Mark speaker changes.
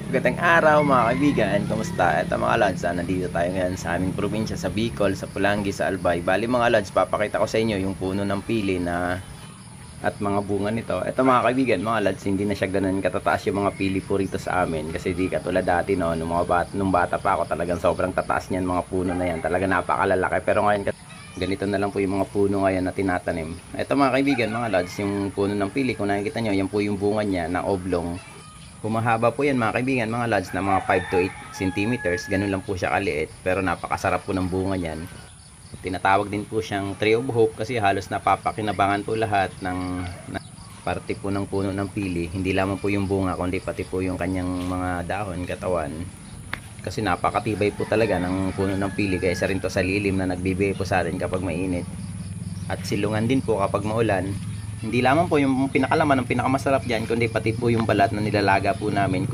Speaker 1: Magandang araw mga kaibigan, kumusta? Ito mga lods, nandito tayo ngayon sa aming probinsya sa Bicol, sa Pulangi, sa Albay. Bali mga lods, papakita ko sa inyo yung puno ng pili na at mga bunga nito. Ito mga kaibigan, mga lods, hindi na siya ganun katataas yung mga pili po rito sa amin. Kasi di katulad dati no, nung bata pa ako, talagang sobrang tataas niyan mga puno na yan. Talaga napakalalaki. Pero ngayon, ganito na lang po yung mga puno ngayon na tinatanim. Ito mga kaibigan, mga lods, yung puno ng pili, kung nakikita nyo, yan po yung bunga niya na oblong. Humahaba po yan mga kaibigan, mga lods, na mga 5 to 8 centimeters. Ganun lang po siya kaliit, pero napakasarap po ng bunga niyan. Tinatawag din po siyang Tree of Hope kasi halos napapakinabangan po lahat ng parte po ng puno ng pili. Hindi lamang po yung bunga, kundi pati po yung kanyang mga dahon, katawan. Kasi napakatibay po talaga ng puno ng pili, kaya isa rin to sa lilim na nagbibigay po sa atin kapag mainit. At silungan din po kapag maulan. Hindi lamang po yung pinakalaman ng pinakamasarap dyan, kundi pati po yung balat na nilalaga po namin.